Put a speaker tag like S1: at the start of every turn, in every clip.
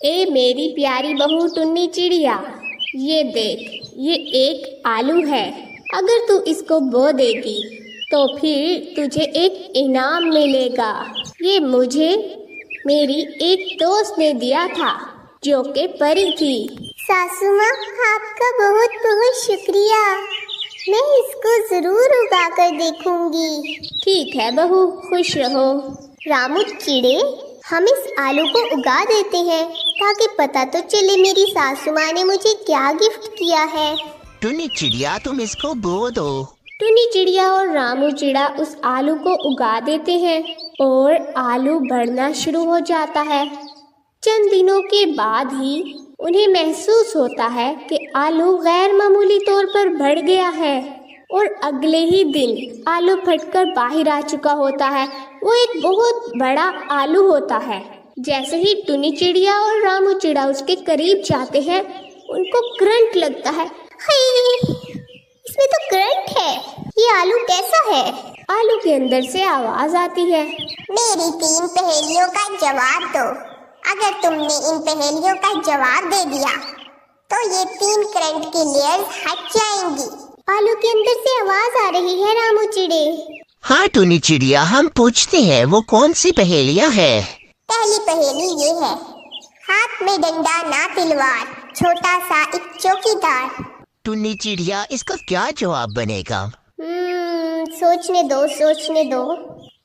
S1: ए मेरी प्यारी बहू टुन्नी चिड़िया, ये देख, ये एक आलू है। अगर तू इसको बो देगी तो फिर तुझे एक इनाम मिलेगा। ये मुझे मेरी एक दोस्त ने दिया था जो कि परी थी।
S2: सासू माँ, आपका बहुत बहुत शुक्रिया। मैं इसको जरूर उगा कर देखूंगी।
S1: ठीक है बहू, खुश रहो।
S2: रामू चिड़े, हम इस आलू को उगा देते हैं ताकि पता तो चले मेरी सासू माँ ने मुझे क्या गिफ्ट किया है।
S3: टुन्नी चिड़िया, तुम इसको बो दो।
S1: टुन्नी चिड़िया और रामू चिड़ा उस आलू को उगा देते हैं और आलू बढ़ना शुरू हो जाता है। चंद दिनों के बाद ही उन्हें महसूस होता है कि आलू गैर मामूली तौर पर बढ़ गया है और अगले ही दिन आलू फटकर बाहर आ चुका होता है। वो एक बहुत बड़ा आलू होता है। जैसे ही टुन्नी चिड़िया और रामू चिड़ा उसके करीब जाते हैं, उनको करंट लगता है।
S2: हाय, इसमें तो करंट है। ये आलू कैसा है?
S1: आलू के अंदर से आवाज आती है,
S2: मेरी 3 पहेलियों का जवाब दो। अगर तुमने इन पहेलियों का जवाब दे दिया तो ये 3 करंट की लेयर्स हट जाएंगी। आलू के अंदर से आवाज आ रही है रामू चिड़े।
S3: हाँ टुन्नी चिड़िया, हम पूछते हैं वो कौन सी पहेलियाँ है।
S2: पहली पहेली ये है, हाथ में डंडा ना तलवार, छोटा सा एक चौकीदार।
S3: टुन्नी चिड़िया, इसका क्या जवाब बनेगा?
S2: सोचने दो।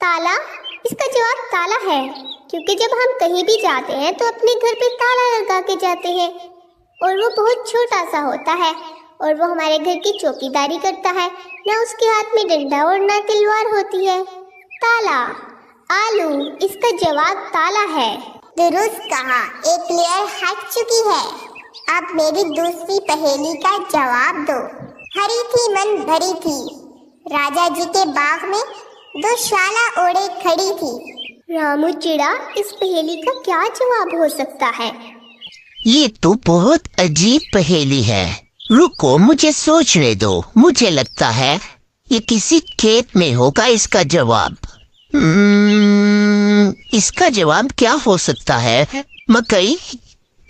S2: ताला। इसका जवाब ताला है, क्योंकि जब हम कहीं भी जाते हैं तो अपने घर पे ताला लगा के जाते हैं और वो बहुत छोटा सा होता है और वो हमारे घर की चौकीदारी करता है। ना उसके हाथ में डंडा और ना तलवार होती है। ताला। आलू, इसका जवाब ताला है। दुरुस्त कहा, एक लेयर हट चुकी है। अब मेरी दूसरी पहेली का जवाब दो। हरी थी मन भरी थी, राजा जी के बाग में 2 शाला ओढ़े खड़ी थी। रामू चिड़ा, इस पहेली का क्या जवाब हो सकता है?
S3: ये तो बहुत अजीब पहेली है। रुको, मुझे सोचने दो। मुझे लगता है ये किसी खेत में होगा इसका जवाब। इसका जवाब क्या हो सकता है? मकई।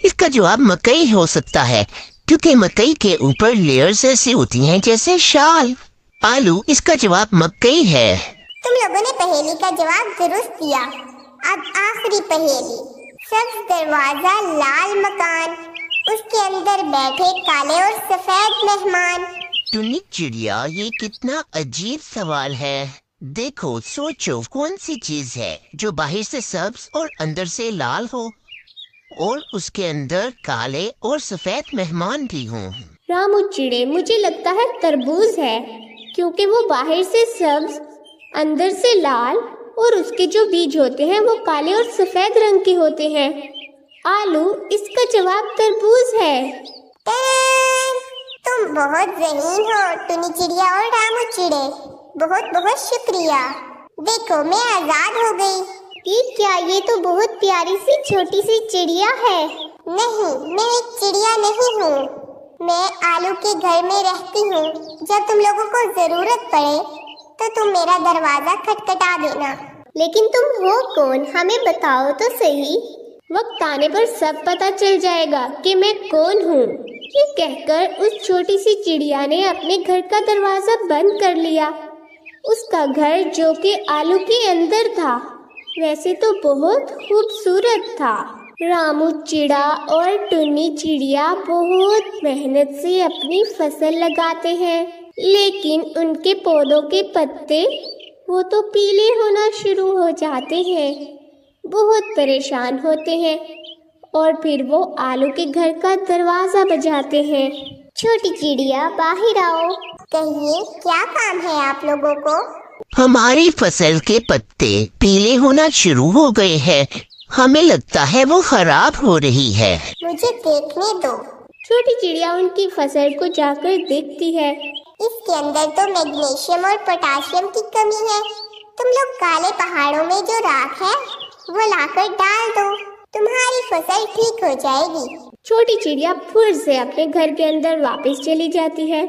S3: इसका जवाब मकई हो सकता है, क्योंकि मकई के ऊपर लेयर्स ऐसी होती हैं जैसे शाल। आलू, इसका जवाब मकई है।
S2: तुम लोगों ने पहेली का जवाब दुरुस्त दिया। अब आखिरी पहेली, सब्ज दरवाजा लाल मकान, उसके अंदर बैठे काले और सफेद मेहमान।
S3: टुन्नी चिड़िया, ये कितना अजीब सवाल है। देखो, सोचो, कौन सी चीज है जो बाहर से सब्ज और अंदर से लाल हो और उसके अंदर काले और सफेद मेहमान भी हों?
S1: रामू चिड़े, मुझे लगता है तरबूज है, क्योंकि वो बाहर से सब्ज, अंदर से लाल और उसके जो बीज होते हैं वो काले और सफेद रंग के होते हैं। आलू, इसका जवाब तरबूज है।
S2: तुम बहुत ज़हीन हो टुन्नी चिड़िया और रामू चिड़े, बहुत बहुत शुक्रिया। देखो, मैं आजाद हो गई। ये क्या? ये तो बहुत प्यारी सी छोटी सी चिड़िया है। नहीं, मैं एक चिड़िया नहीं हूँ। मैं आलू के घर में रहती हूँ। जब तुम लोगों को जरूरत पड़े तो तुम मेरा दरवाजा खटखटा देना। लेकिन तुम हो कौन? हमें बताओ तो सही।
S1: वक्त आने पर सब पता चल जाएगा कि मैं कौन हूँ। ये कहकर उस छोटी सी चिड़िया ने अपने घर का दरवाजा बंद कर लिया। उसका घर, जो कि आलू के अंदर था, वैसे तो बहुत खूबसूरत था। रामू चिड़ा और टुन्नी चिड़िया बहुत मेहनत से अपनी फसल लगाते हैं, लेकिन उनके पौधों के पत्ते वो तो पीले होना शुरू हो जाते हैं। बहुत परेशान होते हैं और फिर वो आलू के घर का दरवाजा बजाते हैं।
S2: छोटी चिड़िया, बाहर आओ। कहिए, क्या काम है आप लोगों को?
S3: हमारी फसल के पत्ते पीले होना शुरू हो गए हैं। हमें लगता है वो खराब हो रही है।
S2: मुझे देखने दो।
S1: छोटी चिड़िया उनकी फसल को जाकर देखती है।
S2: इसके अंदर तो मैग्नीशियम और पोटाशियम की कमी है। तुम लोग काले पहाड़ों में जो राख है वो लाकर डाल दो, तुम्हारी फसल ठीक हो जाएगी।
S1: छोटी चिड़िया फिर से अपने घर के अंदर वापस चली जाती है।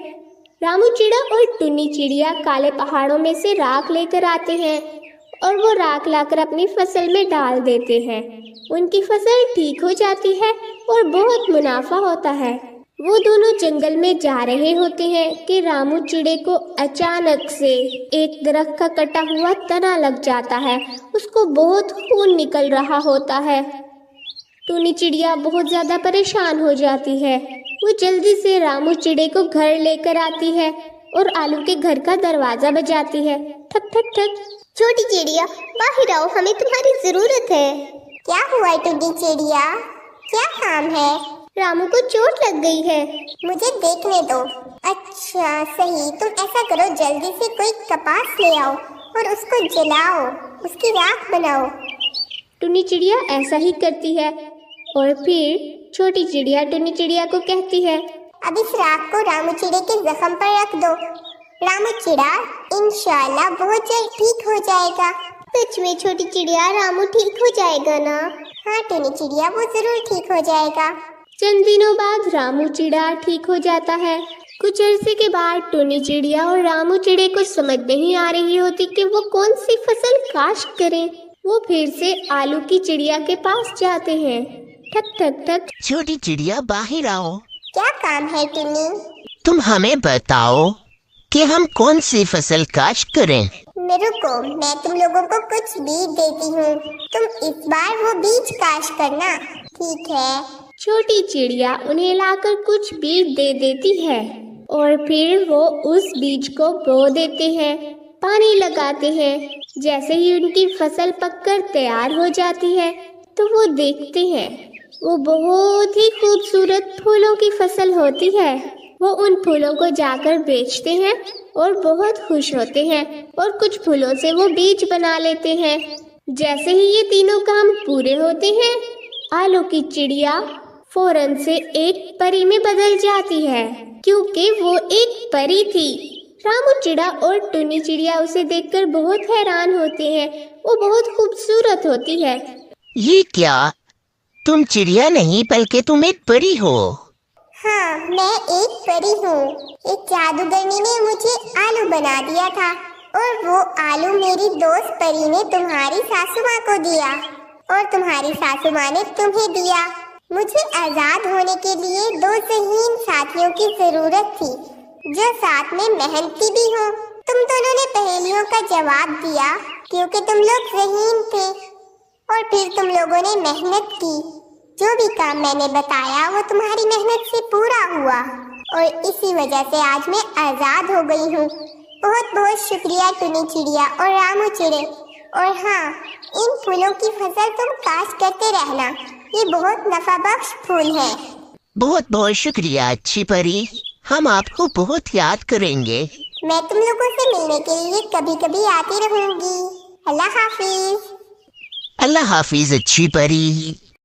S1: रामू चिड़ा और टुन्नी चिड़िया काले पहाड़ों में से राख लेकर आते हैं और वो राख लाकर अपनी फसल में डाल देते हैं। उनकी फसल ठीक हो जाती है और बहुत मुनाफा होता है। वो दोनों जंगल में जा रहे होते हैं कि रामू चिड़े को अचानक से एक दरख्त का कटा हुआ तना लग जाता है। उसको बहुत खून निकल रहा होता है। टूनी चिड़िया बहुत ज्यादा परेशान हो जाती है। वो जल्दी से रामू चिड़े को घर लेकर आती है और आलू के घर का दरवाजा बजाती है। ठक ठक ठक।
S2: छोटी चिड़िया बाहर आओ, हमें तुम्हारी जरूरत है। क्या हुआ टुन्नी चिड़िया, क्या काम है?
S1: रामू को चोट लग गई है।
S2: मुझे देखने दो। अच्छा सही, तुम ऐसा करो, जल्दी से कोई कपास ले आओ और उसको जलाओ, उसकी राख बनाओ।
S1: टुन्नी चिड़िया ऐसा ही करती है और फिर छोटी चिड़िया टुन्नी चिड़िया को कहती है,
S2: अब इस राख को रामू चिड़े के जख्म पर रख दो। रामू चिड़ा इंशाल्लाह बहुत जल्द ठीक हो जाएगा।
S1: सच में छोटी चिड़िया, रामू ठीक हो जाएगा ना?
S2: हाँ टुन्नी चिड़िया, वो जरूर ठीक हो जाएगा।
S1: चंद दिनों बाद रामू चिड़ा ठीक हो जाता है। कुछ अरसे के बाद टुन्नी चिड़िया और रामू चिड़े को समझ नहीं आ रही होती कि वो कौन सी फसल काश्त करें। वो फिर से आलू की चिड़िया के पास जाते हैं। ठक ठक ठक।
S3: छोटी चिड़िया बाहर आओ।
S2: क्या काम है टुन्नी?
S3: तुम हमें बताओ कि हम कौन सी फसल काश्त करें।
S2: रुको, मैं तुम लोगों को कुछ बीज देती हूँ, तुम इस बार वो बीज काश्त करना, ठीक है?
S1: छोटी चिड़िया उन्हें लाकर कुछ बीज दे देती है और फिर वो उस बीज को बो देते हैं, पानी लगाते हैं। जैसे ही उनकी फसल पककर तैयार हो जाती है तो वो देखते हैं वो बहुत ही खूबसूरत फूलों की फसल होती है। वो उन फूलों को जाकर बेचते हैं और बहुत खुश होते हैं और कुछ फूलों से वो बीज बना लेते हैं। जैसे ही ये तीनों काम पूरे होते हैं, आलू की चिड़िया फौरन से एक परी में बदल जाती है, क्योंकि वो एक परी थी। रामू चिड़ा और टुन्नी चिड़िया उसे देखकर बहुत हैरान होते हैं। वो बहुत खूबसूरत होती है।
S3: ये क्या, तुम चिड़िया नहीं बल्कि तुम एक परी हो।
S2: हाँ, मैं एक परी हूँ। एक जादूगरनी ने मुझे आलू बना दिया था और वो आलू मेरी दोस्त परी ने तुम्हारी सासू माँ को दिया और तुम्हारी सासू माँ ने तुम्हें दिया। मुझे आजाद होने के लिए दो ज़हीन साथियों की जरूरत थी जो साथ में मेहनती भी हो। तुम दोनों ने पहेलियों का जवाब दिया क्योंकि तुम लोग ज़हीन थे और फिर तुम लोगों ने मेहनत की। जो भी काम मैंने बताया वो तुम्हारी मेहनत से पूरा हुआ और इसी वजह से आज मैं आजाद हो गई हूँ। बहुत बहुत शुक्रिया टुन्नी चिड़िया और रामू चिड़े। और हाँ, इन फूलों की फसल तुम काश्त करते रहना, ये बहुत नफा बख्श फूल है।
S3: बहुत बहुत शुक्रिया अच्छी परी, हम आपको बहुत याद करेंगे।
S2: मैं तुम लोगों से मिलने के लिए कभी कभी आती रहूंगी। अल्लाह हाफिज।
S3: अल्लाह हाफिज अच्छी परी।